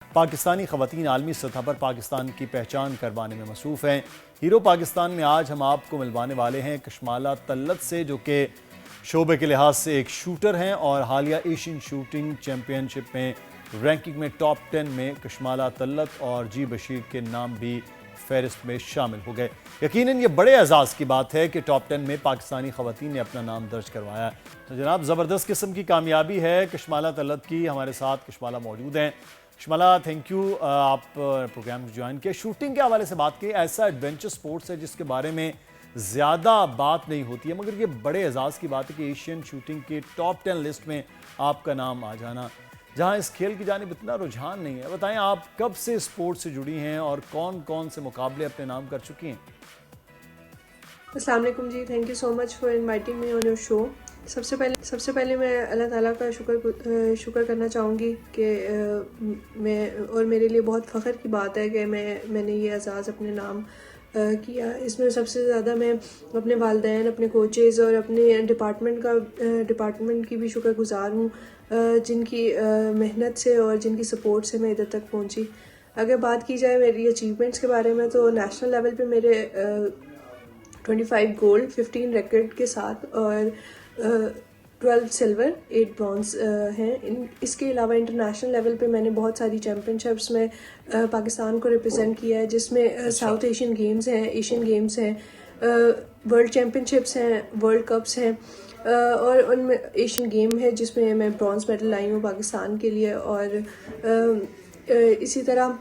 پاکستانی خواتین عالمی سطح پر پاکستان کی پہچان کروانے میں مصروف ہیں۔ ہیرو پاکستان میں آج ہم آپ کو ملوانے والے ہیں کشمالہ طلت سے، جو کہ شعبے کے لحاظ سے ایک شوٹر ہیں اور حالیہ ایشین شوٹنگ چیمپئن شپ میں رینکنگ میں ٹاپ 10 میں کشمالہ طلت اور جی بشیر کے نام بھی فہرست میں شامل ہو گئے۔ یقیناً یہ بڑے اعزاز کی بات ہے کہ ٹاپ 10 میں پاکستانی خواتین نے اپنا نام درج کروایا ہے۔ تو جناب، زبردست قسم کی کامیابی ہے کشمالہ طلت کی۔ ہمارے ساتھ کشمالہ موجود ہیں۔ کشمالہ، تھینک یو، آپ پروگرام جوائن کیا۔ شوٹنگ کے حوالے سے بات کی، ایسا ایڈونچر سپورٹس ہے جس کے بارے میں زیادہ بات نہیں ہوتی ہے، مگر یہ بڑے اعزاز کی بات ہے کہ ایشین شوٹنگ کے ٹاپ 10 لسٹ میں آپ کا نام آ جانا، جہاں اس کھیل کی جانب اتنا رجحان نہیں ہے۔ بتائیں، آپ کب سے اسپورٹ سے جڑی ہیں اور کون کون سے مقابلے اپنے نام کر چکی ہیں؟ السلام علیکم جی، thank you so much for inviting me on your show. سب سے پہلے میں اللہ تعالیٰ کا شکر کرنا چاہوں گی کہ میرے لیے بہت فخر کی بات ہے کہ میں نے یہ اعزاز اپنے نام کیا۔ اس میں سب سے زیادہ میں اپنے والدین، اپنے کوچز اور اپنے ڈپارٹمنٹ کی بھی شکر گزار ہوں، جن کی محنت سے اور جن کی سپورٹ سے میں ادھر تک پہنچی۔ اگر بات کی جائے میری اچیومنٹس کے بارے میں، تو نیشنل لیول پہ میرے 25 گولڈ، 15 ریکٹ کے ساتھ اور 12 سلور، 8 برونز ہیں۔ اس کے علاوہ انٹرنیشنل لیول پہ میں نے بہت ساری چیمپئن شپس میں پاکستان کو ریپرزینٹ کیا ہے، جس میں ساؤتھ ایشین گیمز ہیں، ایشین گیمز ہیں، ورلڈ چیمپئن شپس ہیں، ورلڈ کپس ہیں، اور ان میں ایشین گیم ہے جس میں میں برونز میڈل لائی ہوں پاکستان کے لیے۔ اور اسی طرح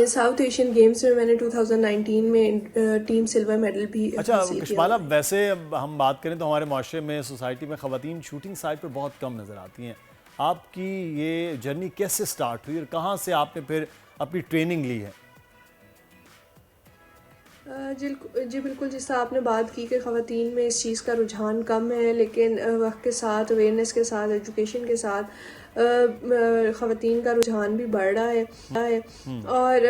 ساؤتھ ایشین گیمز میں نے 2019 میں ٹیم سلور میڈل بھی حاصل کیا۔ کشمالہ، ویسے ہم بات کریں تو ہمارے معاشرے میں، سوسائٹی میں خواتین شوٹنگ سائٹ پر بہت کم نظر آتی ہیں۔ آپ کی یہ جرنی کیسے سٹارٹ ہوئی اور کہاں سے آپ نے پھر اپنی ٹریننگ لی ہے؟ جی بالکل، جس طرح آپ نے بات کی کہ خواتین میں اس چیز کا رجحان کم ہے، لیکن وقت کے ساتھ، اویئرنیس کے ساتھ، ایجوکیشن کے ساتھ خواتین کا رجحان بھی بڑھ رہا ہے۔ اور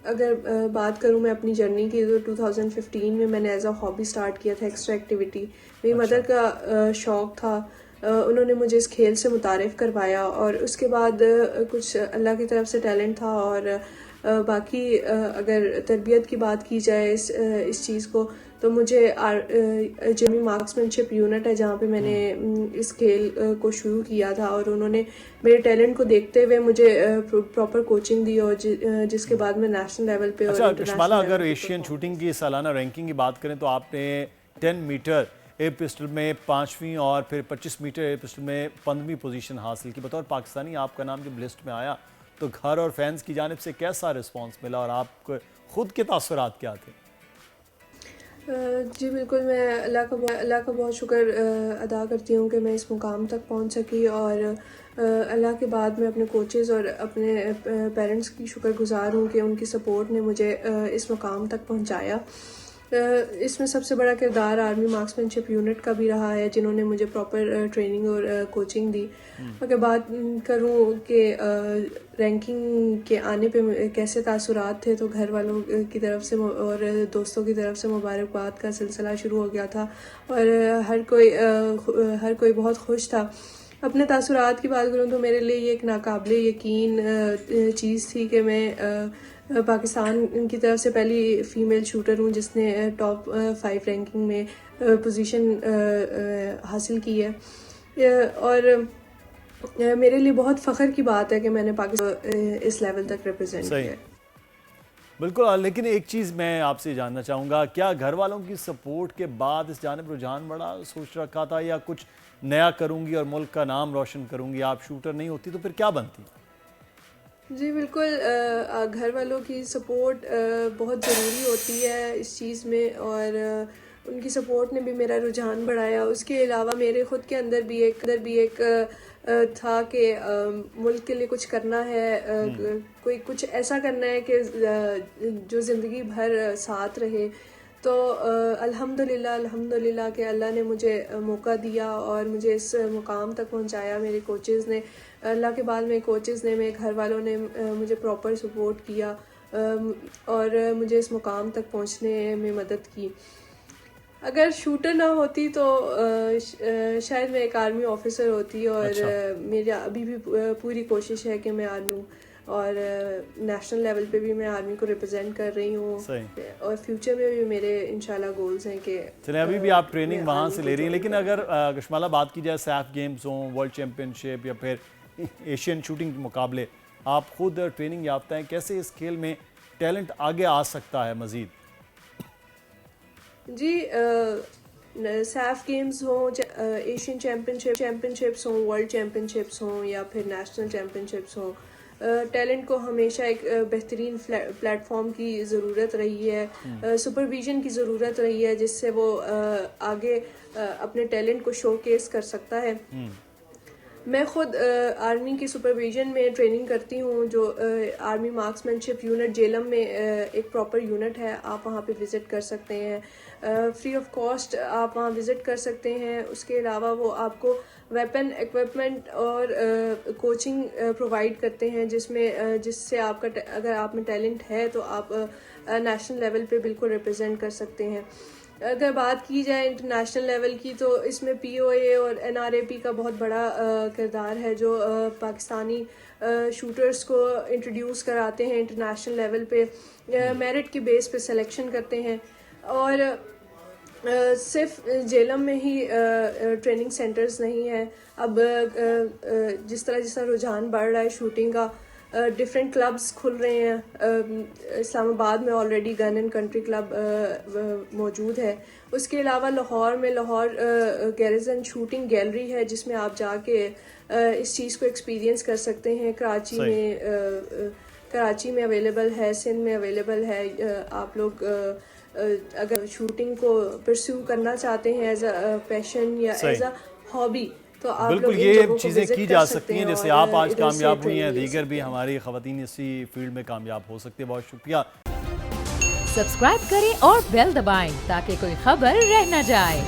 اگر بات کروں میں اپنی جرنی کی، تو 2015 میں نے ایز اے ہابی سٹارٹ کیا تھا، ایکسٹرا ایکٹیویٹی۔ میری مدر کا شوق تھا، انہوں نے مجھے اس کھیل سے متعارف کروایا، اور اس کے بعد کچھ اللہ کی طرف سے ٹیلنٹ تھا۔ اور باقی اگر تربیت کی بات کی جائے اس چیز کو، تو مجھے جیمی مارکسمین شپ یونٹ ہے جہاں پہ میں نے اس کھیل کو شروع کیا تھا، اور انہوں نے میرے ٹیلنٹ کو دیکھتے ہوئے مجھے پراپر کوچنگ دی، اور جس کے بعد میں نیشنل لیول پہ اور اچھا کشمالہ، اگر ایشین شوٹنگ کی سالانہ رینکنگ کی بات کریں تو آپ نے 10 میٹر ایئر پسٹل میں 5ویں اور پھر 25 میٹر ایئر پسٹل میں 15ویں پوزیشن حاصل کی۔ بطور پاکستانی آپ کا نام جب لسٹ میں آیا تو گھر اور فینس کی جانب سے کیسا رسپانس ملا، اور آپ خود کے تاثرات کیا تھے؟ جی بالکل، میں اللہ کا بہت شکر ادا کرتی ہوں کہ میں اس مقام تک پہنچ سکی، اور اللہ کے بعد میں اپنے کوچز اور اپنے پیرنٹس کی شکر گزار ہوں کہ ان کی سپورٹ نے مجھے اس مقام تک پہنچایا۔ اس میں سب سے بڑا کردار آرمی مارکسمین شپ یونٹ کا بھی رہا ہے، جنہوں نے مجھے پراپر ٹریننگ اور کوچنگ دی۔ اگر بات کروں کہ رینکنگ کے آنے پہ کیسے تاثرات تھے، تو گھر والوں کی طرف سے اور دوستوں کی طرف سے مبارکباد کا سلسلہ شروع ہو گیا تھا، اور ہر کوئی بہت خوش تھا۔ اپنے تاثرات کی بات کروں تو میرے لیے یہ ایک ناقابل یقین چیز تھی کہ میں پاکستان کی طرف سے پہلی فیمیل شوٹر ہوں جس نے ٹاپ 5 رینکنگ میں پوزیشن حاصل کی ہے، اور میرے لیے بہت فخر کی بات ہے کہ میں نے پاکستان اس لیول تک ریپرزینٹ کیا ہے۔ بالکل، لیکن ایک چیز میں آپ سے جاننا چاہوں گا، کیا گھر والوں کی سپورٹ کے بعد اس جانب رجحان بڑا سوچ رکھا تھا، یا کچھ نیا کروں گی اور ملک کا نام روشن کروں گی؟ آپ شوٹر نہیں ہوتی تو پھر کیا بنتی؟ جی بالکل، گھر والوں کی سپورٹ بہت ضروری ہوتی ہے اس چیز میں، اور ان کی سپورٹ نے بھی میرا رجحان بڑھایا۔ اس کے علاوہ میرے خود کے اندر بھی ایک تھا کہ ملک کے لیے کچھ کرنا ہے، کچھ ایسا کرنا ہے کہ جو زندگی بھر ساتھ رہے۔ تو الحمدللہ کہ اللہ نے مجھے موقع دیا اور مجھے اس مقام تک پہنچایا۔ میرے کوچز نے، اللہ کے بعد میرے کوچز نے، میرے گھر والوں نے مجھے پراپر سپورٹ کیا اور مجھے اس مقام تک پہنچنے میں مدد کی۔ اگر شوٹر نہ ہوتی تو شاید میں ایک آرمی آفیسر ہوتی، اور میرا ابھی بھی پوری کوشش ہے کہ میں اور نیشنل لیول پہ بھی میں آرمی کو ریپرزینٹ کر رہی ہوں صحیح. اور فیوچر میں بھی میرے انشاءاللہ گولز ہیں کہ چلیں ابھی بھی آپ ٹریننگ وہاں سے لے رہی ہیں، لیکن اگر کشمالہ بات کی جائے سیف گیمز ہوں، ورلڈ چیمپئن شپ یا پھر ایشین شوٹنگ مقابلے، آپ خود ٹریننگ یافتہ ہیں، کیسے اس کھیل میں ٹیلنٹ آگے آ سکتا ہے مزید؟ جی سیف گیمز ہوں، ایشین چیمپئن شپس ہوں، ورلڈ چیمپئن شپس ہوں یا پھر نیشنل چیمپئن شپس ہوں، ٹیلنٹ کو ہمیشہ ایک بہترین پلیٹ فارم کی ضرورت رہی ہے، سپرویژن کی ضرورت رہی ہے جس سے وہ آگے اپنے ٹیلنٹ کو شو کیس کر سکتا ہے. میں خود آرمی کی سپرویژن میں ٹریننگ کرتی ہوں، جو آرمی مارکسمین شپ یونٹ جیلم میں ایک پراپر یونٹ ہے، آپ وہاں پہ وزٹ کر سکتے ہیں، فری آف کاسٹ آپ وہاں وزٹ کر سکتے ہیں. اس کے علاوہ وہ آپ کو ویپن ایکوپمنٹ اور کوچنگ پرووائڈ کرتے ہیں جس سے آپ کا اگر آپ میں ٹیلنٹ ہے تو آپ نیشنل لیول پہ بالکل ریپرزینٹ کر سکتے ہیں. اگر بات کی جائے انٹرنیشنل لیول کی تو اس میں پی او اے اور این آر اے پی کا بہت بڑا کردار ہے، جو پاکستانی شوٹرز کو انٹروڈیوس کراتے ہیں انٹرنیشنل لیول پہ، میرٹ کے بیس پہ سلیکشن کرتے ہیں. اور صرف جیلم میں ہی ٹریننگ سینٹرز نہیں ہیں، اب جس طرح رجحان بڑھ رہا ہے شوٹنگ کا، ڈفرینٹ کلبز کھل رہے ہیں. اسلام آباد میں already gun and country club موجود ہے. اس کے علاوہ لاہور میں لاہور گیریزن شوٹنگ گیلری ہے جس میں آپ جا کے اس چیز کو ایکسپیرینس کر سکتے ہیں. کراچی میں اویلیبل ہے، سندھ میں اویلیبل ہے. آپ لوگ اگر شوٹنگ کو پرسیو کرنا چاہتے ہیں ایز اے پیشن یا ایز اے ہابی تو آپ بالکل یہ چیزیں کی جا سکتی ہیں، جیسے آپ آج کامیاب ہوئی ہیں، دیگر بھی ہماری خواتین اسی فیلڈ میں کامیاب ہو سکتے ہیں. بہت شکریہ. سبسکرائب کریں اور بیل دبائیں تاکہ کوئی خبر رہ نہ جائے.